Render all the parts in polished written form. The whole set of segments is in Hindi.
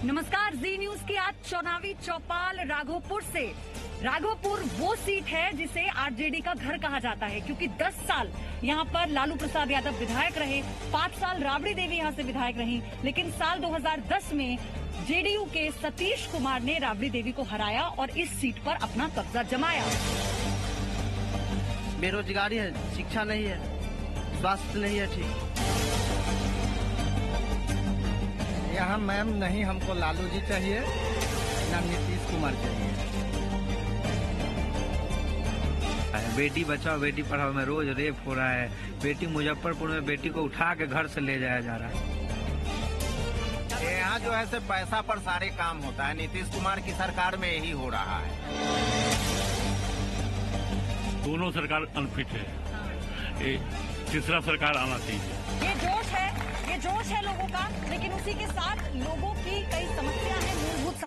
नमस्कार, जी न्यूज की आज चुनावी चौपाल राघोपुर से। राघोपुर वो सीट है जिसे आरजेडी का घर कहा जाता है, क्योंकि 10 साल यहाँ पर लालू प्रसाद यादव विधायक रहे, 5 साल राबड़ी देवी यहाँ से विधायक रही, लेकिन साल 2010 में जेडीयू के सतीश कुमार ने राबड़ी देवी को हराया और इस सीट पर अपना कब्जा जमाया। बेरोजगारी है, शिक्षा नहीं है, स्वास्थ्य नहीं है ठीक। यहाँ मैम नहीं हमको लालू जी चाहिए, ना नीतीश कुमार चाहिए। बेटी बचाओ बेटी पढ़ाओ में रोज रेप हो रहा है। बेटी मुजफ्फरपुर में बेटी को उठा के घर से ले जाया जा रहा है। यहाँ जो है सिर्फ पैसा पर सारे काम होता है। नीतीश कुमार की सरकार में यही हो रहा है। दोनों सरकार अनफिट है, तीसरा सरकार आना चाहिए। ये जोश है लोगों का, लेकिन उसी के साथ लोगों की कई समस्या है मूलभूत।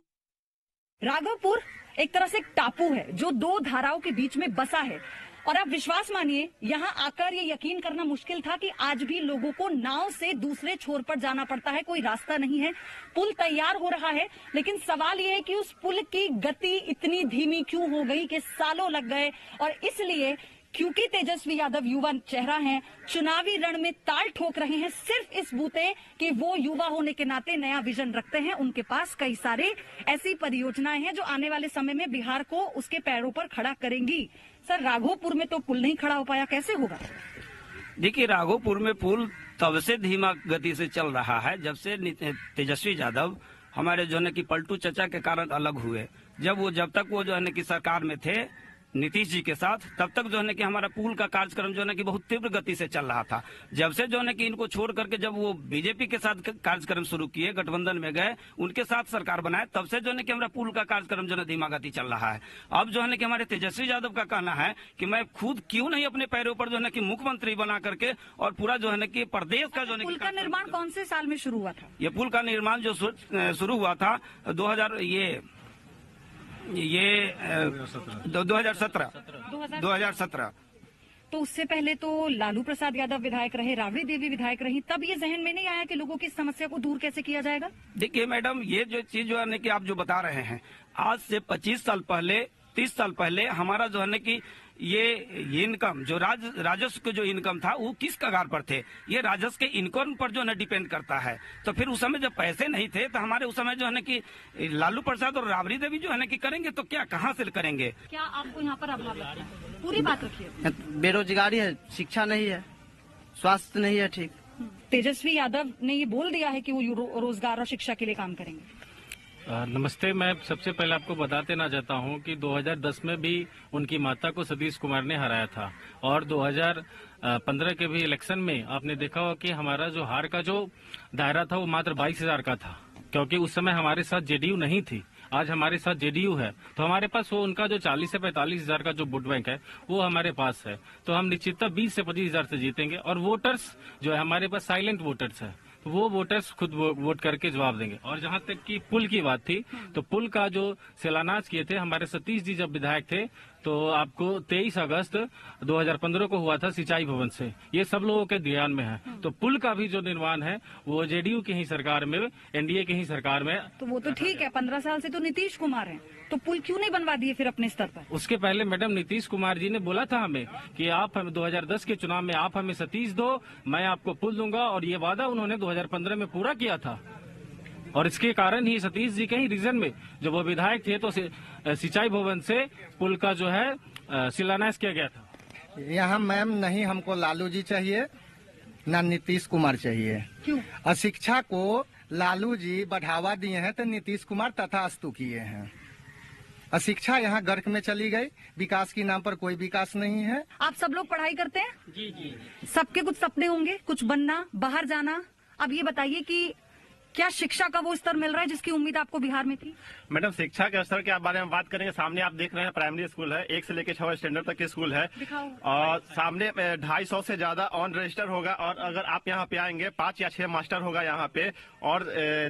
राघोपुर एक तरह से एक टापू है जो 2 धाराओं के बीच में बसा है, और आप विश्वास मानिए, यहाँ आकर ये यकीन करना मुश्किल था कि आज भी लोगों को नाव से दूसरे छोर पर जाना पड़ता है, कोई रास्ता नहीं है। पुल तैयार हो रहा है, लेकिन सवाल ये है कि उस पुल की गति इतनी धीमी क्यों हो गई कि सालों लग गए। और इसलिए क्योंकि तेजस्वी यादव युवा चेहरा हैं, चुनावी रण में ताल ठोक रहे हैं सिर्फ इस बूते कि वो युवा होने के नाते नया विजन रखते हैं। उनके पास कई सारे ऐसी परियोजनाएं हैं जो आने वाले समय में बिहार को उसके पैरों पर खड़ा करेंगी। सर, राघोपुर में तो पुल नहीं खड़ा हो पाया, कैसे होगा? देखिए, राघोपुर में पुल तब से धीमा गति से चल रहा है जब से तेजस्वी यादव हमारे जो है कि पलटू चचा के कारण अलग हुए। जब तक वो जो है कि सरकार में थे नीतीश जी के साथ, तब तक जो है कि हमारा पुल का कार्यक्रम जो है कि बहुत तीव्र गति से चल रहा था। जब से जो है कि इनको छोड़ करके जब वो बीजेपी के साथ कार्यक्रम शुरू किए, गठबंधन में गए, उनके साथ सरकार बनाए, तब से जो है कि हमारा पुल का कार्यक्रम जो है धीमा गति चल रहा है। अब जो है कि हमारे तेजस्वी यादव का कहना है कि मैं खुद क्यों नहीं अपने पैरों पर जो है कि मुख्यमंत्री बना करके और पूरा जो है कि प्रदेश का जो है पुल का निर्माण कौन से साल में शुरू हुआ था? ये पुल का निर्माण जो शुरू हुआ था 2017। तो उससे पहले तो लालू प्रसाद यादव विधायक रहे, राबड़ी देवी विधायक रही, तब ये जहन में नहीं आया कि लोगों की समस्या को दूर कैसे किया जाएगा? देखिए मैडम, ये जो चीज जो है कि आप जो बता रहे हैं, आज से 25 साल पहले, 30 साल पहले हमारा जो है ना कि ये इनकम जो राजस्व के जो इनकम था वो किस कगार पर थे? ये राजस्व के इनकम पर जो है ना डिपेंड करता है। तो फिर उस समय जब पैसे नहीं थे तो हमारे उस समय जो है ना कि लालू प्रसाद और राबड़ी देवी जो है ना कि करेंगे तो क्या, कहाँ से करेंगे? क्या आपको यहाँ पर अभाव लगता है? पूरी बात रखिए। बेरोजगारी है, शिक्षा नहीं है, स्वास्थ्य नहीं है ठीक। तेजस्वी यादव ने ये बोल दिया है कि वो रोजगार और शिक्षा के लिए काम करेंगे। नमस्ते, मैं सबसे पहले आपको बता देना चाहता हूं कि 2010 में भी उनकी माता को सतीश कुमार ने हराया था, और 2015 के भी इलेक्शन में आपने देखा होगा कि हमारा जो हार का जो दायरा था वो मात्र 22,000 का था, क्योंकि उस समय हमारे साथ जेडीयू नहीं थी। आज हमारे साथ जेडीयू है, तो हमारे पास वो उनका जो 40 से 45 हजार का जो वोट बैंक है वो हमारे पास है, तो हम निश्चितता 20 से 25 हजार से जीतेंगे। और वोटर्स जो है हमारे पास साइलेंट वोटर्स है, वो वोटर्स खुद वोट करके जवाब देंगे। और जहां तक की पुल की बात थी, तो पुल का जो शिलान्यास किए थे हमारे सतीश जी जब विधायक थे, तो आपको 23 अगस्त 2015 को हुआ था सिंचाई भवन से, ये सब लोगों के ध्यान में है। तो पुल का भी जो निर्माण है वो जेडीयू की ही सरकार में, एनडीए की ही सरकार में। तो वो तो ठीक है, 15 साल से तो नीतीश कुमार हैं, तो पुल क्यों नहीं बनवा दिए फिर अपने स्तर पर? उसके पहले मैडम नीतीश कुमार जी ने बोला था हमें कि आप हमें 2010 के चुनाव में आप हमें सतीश दो, मैं आपको पुल दूंगा, और ये वादा उन्होंने 2015 में पूरा किया था। और इसके कारण ही सतीश जी के ही रीजन में जब वो विधायक थे तो सिंचाई भवन से पुल का जो है शिलान्यास किया गया था। यहाँ मैम नहीं हमको लालू जी चाहिए, ना नीतीश कुमार चाहिए। क्यों? अशिक्षा को लालू जी बढ़ावा दिए हैं तो नीतीश कुमार तथास्तु किए हैं। अशिक्षा यहाँ गर्क में चली गई, विकास के नाम पर कोई विकास नहीं है। आप सब लोग पढ़ाई करते हैं? जी। सबके कुछ सपने होंगे, कुछ बनना, बाहर जाना। अब ये बताइए कि क्या शिक्षा का वो स्तर मिल रहा है जिसकी उम्मीद आपको बिहार में थी? मैडम, शिक्षा के स्तर के बारे में बात करेंगे, सामने आप देख रहे हैं प्राइमरी स्कूल है, 1 से लेकर 6 स्टैंडर्ड तक के स्कूल है, और सामने 250 से ज्यादा ऑन रजिस्टर होगा। और अगर आप यहाँ पे आएंगे 5 या 6 मास्टर होगा यहाँ पे, और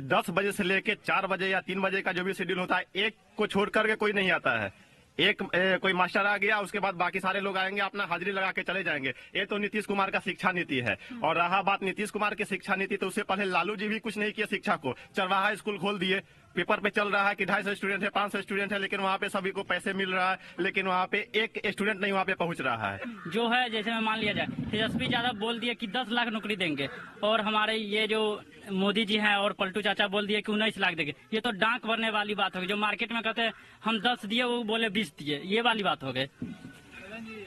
10 बजे से लेके 4 बजे या 3 बजे का जो भी शेड्यूल होता है, एक को छोड़ करके कोई नहीं आता है। कोई मास्टर आ गया, उसके बाद बाकी सारे लोग आएंगे, अपना हाजिरी लगा के चले जाएंगे। ये तो नीतीश कुमार का शिक्षा नीति है। और रहा बात नीतीश कुमार की शिक्षा नीति, तो उससे पहले लालू जी भी कुछ नहीं किए शिक्षा को। चरवाहा स्कूल खोल दिए, पेपर पे चल रहा है कि 250 स्टूडेंट है, 500 स्टूडेंट है, लेकिन वहाँ पे सभी को पैसे मिल रहा है, लेकिन वहाँ पे एक स्टूडेंट नहीं वहाँ पे पहुँच रहा है। जो है जैसे में मान लिया जाए, तेजस्वी यादव बोल दिए कि 10 लाख नौकरी देंगे, और हमारे ये जो मोदी जी हैं और पलटू चाचा बोल दिए कि 19 लाख देंगे। ये तो डांक भरने वाली बात होगी। जो मार्केट में कहते हैं हम 10 दिए, वो बोले 20 दिए, ये वाली बात हो गई।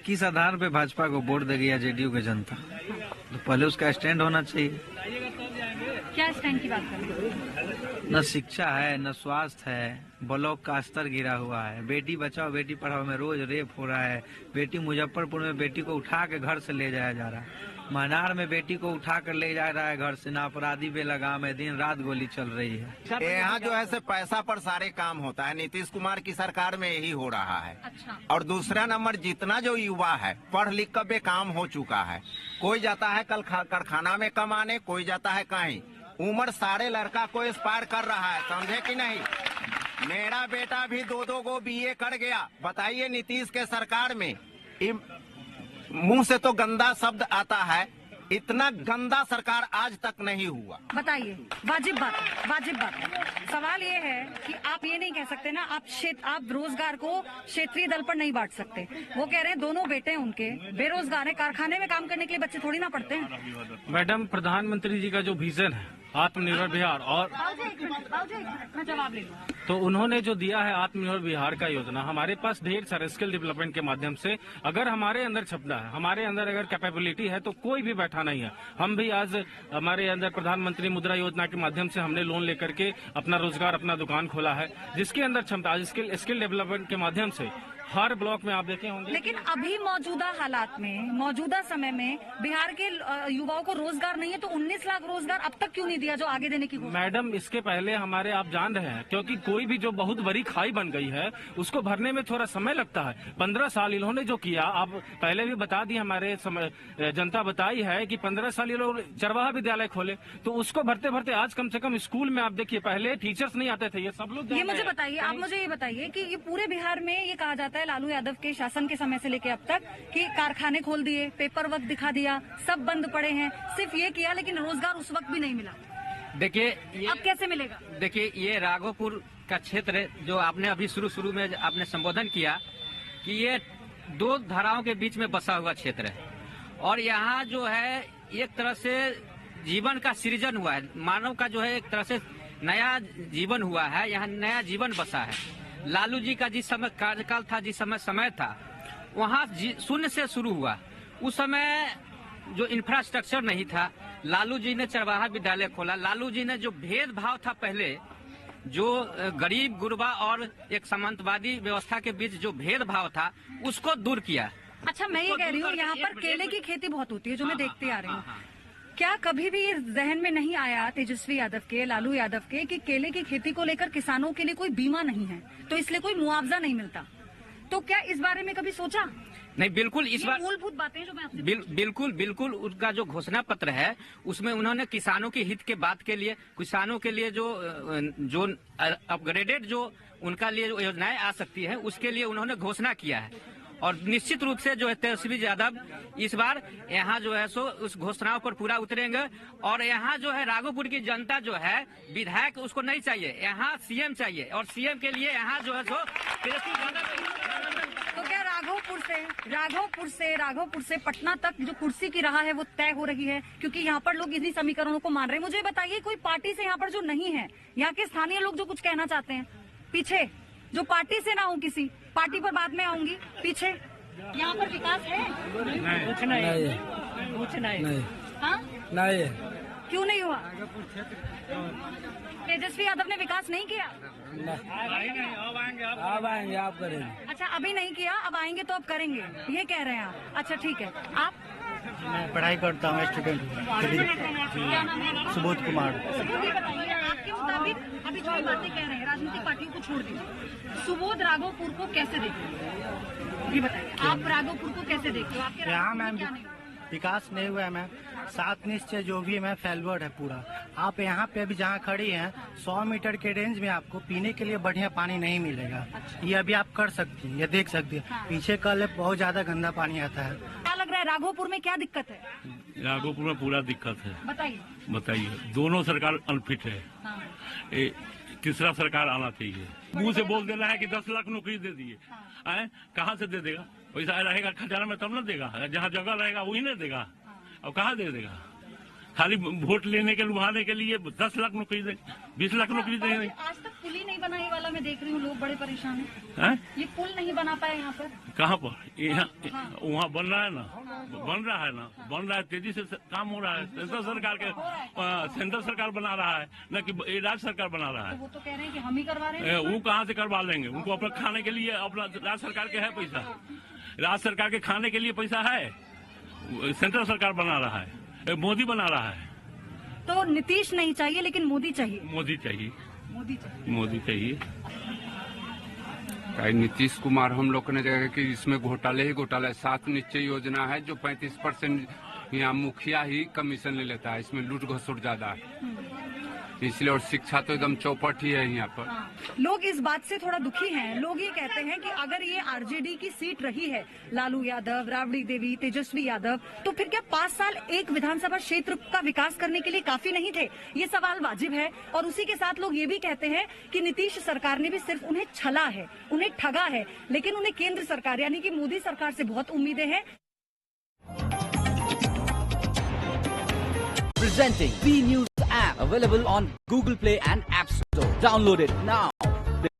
किस आधार पे भाजपा को वोट देगी या जेडीयू की जनता? तो पहले उसका स्टैंड होना चाहिए। क्या स्टैंड की बात कर रहे हैं? न शिक्षा है, न स्वास्थ्य है, ब्लॉक का स्तर गिरा हुआ है। बेटी बचाओ बेटी पढ़ाओ में रोज रेप हो रहा है। बेटी मुजफ्फरपुर में बेटी को उठा के घर से ले जाया जा रहा है। मनार में बेटी को उठा कर ले जा रहा है घर से। ना अपराधी बेलगाम है, दिन रात गोली चल रही है। यहाँ जो है से पैसा पर सारे काम होता है। नीतीश कुमार की सरकार में यही हो रहा है। अच्छा। और दूसरा नंबर, जितना जो युवा है पढ़ लिख कर बेकाम हो चुका है। कोई जाता है कल कारखाना में कमाने, कोई जाता है कहीं। उम्र सारे लड़का को एक्सपायर कर रहा है, समझे कि नहीं? मेरा बेटा भी 2-2 गो BA कर गया। बताइए नीतीश के सरकार में मुंह से तो गंदा शब्द आता है, इतना गंदा सरकार आज तक नहीं हुआ। बताइए, वाजिब बात है, वाजिब बात है। सवाल ये है कि आप ये नहीं कह सकते ना, आप रोजगार को क्षेत्रीय दल पर नहीं बांट सकते। वो कह रहे हैं दोनों बेटे उनके बेरोजगार है, कारखाने में काम करने के लिए बच्चे थोड़ी ना पढ़ते हैं। मैडम, प्रधानमंत्री जी का जो विजन है आत्मनिर्भर बिहार, और मैं जवाब ले लूँ। तो उन्होंने जो दिया है आत्मनिर्भर बिहार का योजना, हमारे पास ढेर सारे स्किल डेवलपमेंट के माध्यम से अगर हमारे अंदर क्षमता है, हमारे अंदर अगर कैपेबिलिटी है, तो कोई भी बैठा नहीं है। हम भी आज हमारे अंदर प्रधानमंत्री मुद्रा योजना के माध्यम से हमने लोन लेकर के अपना रोजगार, अपना दुकान खोला है, जिसके अंदर क्षमता स्किल डेवलपमेंट के माध्यम से हर ब्लॉक में आप देखे होंगे। लेकिन अभी मौजूदा हालात में, मौजूदा समय में बिहार के युवाओं को रोजगार नहीं है, तो 19 लाख रोजगार अब तक क्यों नहीं दिया जो आगे देने की? मैडम, इसके पहले हमारे आप जान रहे हैं, क्योंकि कोई भी जो बहुत बड़ी खाई बन गई है उसको भरने में थोड़ा समय लगता है। 15 साल इन्होंने जो किया, आप पहले भी बता दिए, हमारे जनता बताई है कि 15 साल ये लोग चरवाहा विद्यालय खोले, तो उसको भरते भरते आज कम से कम स्कूल में आप देखिए, पहले टीचर्स नहीं आते थे, ये सब लोग। ये मुझे बताइए, आप मुझे ये बताइए कि ये पूरे बिहार में ये कहा जाता है लालू यादव के शासन के समय से लेके अब तक कि कारखाने खोल दिए, पेपर वर्क दिखा दिया, सब बंद पड़े हैं, सिर्फ ये किया, लेकिन रोजगार उस वक्त भी नहीं मिला। देखिए अब कैसे मिलेगा? देखिए, ये राघोपुर का क्षेत्र जो आपने अभी शुरू में आपने संबोधन किया कि ये 2 धाराओं के बीच में बसा हुआ क्षेत्र है, और यहाँ जो है एक तरह से जीवन का सृजन हुआ है, मानव का जो है एक तरह से नया जीवन हुआ है, यहाँ नया जीवन बसा है। लालू जी का जिस समय कार्यकाल था, जिस समय था, वहाँ शून्य से शुरू हुआ। उस समय जो इंफ्रास्ट्रक्चर नहीं था, लालू जी ने चरवाहा विद्यालय खोला। लालू जी ने जो भेदभाव था पहले, जो गरीब गुरबा और एक सामंतवादी व्यवस्था के बीच जो भेदभाव था, उसको दूर किया। अच्छा, मैं ये कह रही हूँ, यहाँ पर केले की खेती बहुत होती है, जो मैं देखते आ रही हूँ। क्या कभी भी इस जहन में नहीं आया तेजस्वी यादव के, लालू यादव के, कि केले की खेती को लेकर किसानों के लिए कोई बीमा नहीं है, तो इसलिए कोई मुआवजा नहीं मिलता? तो क्या इस बारे में कभी सोचा? नहीं, बिल्कुल इस बार मूलभूत बातें जो मैं आपसे बिल्कुल उनका जो घोषणा पत्र है, उसमें उन्होंने किसानों के हित के बात के लिए, किसानों के लिए जो अपग्रेडेड जो उनका लिए जो योजनाएं आ सकती है, उसके लिए उन्होंने घोषणा किया है। और निश्चित रूप से जो है तेजस्वी यादव इस बार यहाँ जो है सो उस घोषणाओं पर पूरा उतरेंगे। और यहाँ जो है राघोपुर की जनता जो है, विधायक उसको नहीं चाहिए, यहाँ सीएम चाहिए, और सीएम के लिए यहाँ जो है सो तेजस्वी यादव। तो क्या राघोपुर से पटना तक जो कुर्सी की राह है वो तय हो रही है? क्योंकि यहाँ पर लोग इन्हीं समीकरणों को मान रहे हैं। मुझे बताइए, कोई पार्टी से यहाँ पर जो नहीं है, यहाँ के स्थानीय लोग जो कुछ कहना चाहते हैं, पीछे जो पार्टी से ना हो, किसी पार्टी पर बाद में आऊंगी, पीछे यहाँ पर विकास है? कुछ नहीं। हाँ, नहीं, क्यों नहीं हुआ? तेजस्वी यादव ने विकास नहीं किया? अब आएंगे, आप करेंगे। अच्छा, अभी नहीं किया, अब आएंगे तो अब करेंगे, ये कह रहे हैं आप? अच्छा, ठीक है। आप? मैं पढ़ाई करता हूँ, स्टूडेंट क्या नाम है? सुबोध कुमार। ये बताइए, आपके मुताबिक अभी जो बातें कह रहे हैं, राजनीतिक पार्टियों को छोड़ दीजिए, सुबोध राघोपुर को कैसे देखते हैं? ये बताइए, आप राघोपुर को कैसे देखते हो? आपके यहाँ मैम, विकास नहीं हुआ है मैम। 7 निश्चय जो भी है मैम फेलवर्ड है पूरा। आप यहाँ पे अभी जहाँ खड़ी हैं 100 मीटर के रेंज में आपको पीने के लिए बढ़िया पानी नहीं मिलेगा। ये अभी आप कर सकती हैं, ये देख सकती हैं। पीछे कल बहुत ज्यादा गंदा पानी आता है। क्या लग रहा है राघोपुर में क्या दिक्कत है? राघोपुर में पूरा दिक्कत है। बताइए। दोनों सरकार अनफिट है। तीसरा सरकार आना चाहिए। मुंह से बोल देना है कि 10 लाख नौकरी दे दिए, कहाँ से दे देगा? पैसा रहेगा खजाना में तब न देगा। जहाँ जगह रहेगा वही नहीं देगा। अब कहाँ दे देगा? खाली वोट लेने के लुभाने के लिए 10 लाख नौकरी दे, 20 लाख नौकरी देंगे। आज तक पुल ही नहीं बना ये वाला, मैं देख रही हूँ लोग बड़े परेशान हैं। ये पुल नहीं बना पाए यहाँ पर। कहाँ पर? वहाँ बन रहा है ना, बन रहा है, तेजी से काम हो रहा है। सेंट्रल सरकार बना रहा है न कि राज्य सरकार बना रहा है। वो तो कह रहे हैं कि हम ही करवा रहे हैं। वो कहाँ से करवा लेंगे? उनको अपना खाने के लिए अपना राज्य सरकार के है पैसा। राज्य सरकार के खाने के लिए पैसा है, सेंट्रल सरकार बना रहा है, मोदी बना रहा है। तो नीतीश नहीं चाहिए लेकिन मोदी चाहिए। मोदी चाहिए। नीतीश कुमार हम लोग ने देखा कि इसमें घोटाले ही घोटाला है। 7 निश्चय योजना है जो 35% यहाँ मुखिया ही कमीशन ले लेता है। इसमें लूट घसुट ज्यादा है इसलिए, और शिक्षा तो एकदम चौपट ही है यहाँ पर। लोग इस बात से थोड़ा दुखी हैं। लोग ये कहते हैं कि अगर ये आरजेडी की सीट रही है, लालू यादव, राबड़ी देवी, तेजस्वी यादव, तो फिर क्या 5 साल एक विधानसभा क्षेत्र का विकास करने के लिए काफी नहीं थे? ये सवाल वाजिब है। और उसी के साथ लोग ये भी कहते हैं कि नीतीश सरकार ने भी सिर्फ उन्हें छला है, उन्हें ठगा है, लेकिन उन्हें केंद्र सरकार यानी कि मोदी सरकार से बहुत उम्मीदें हैं। Presenting B News app, available on Google Play and App Store. Download it now.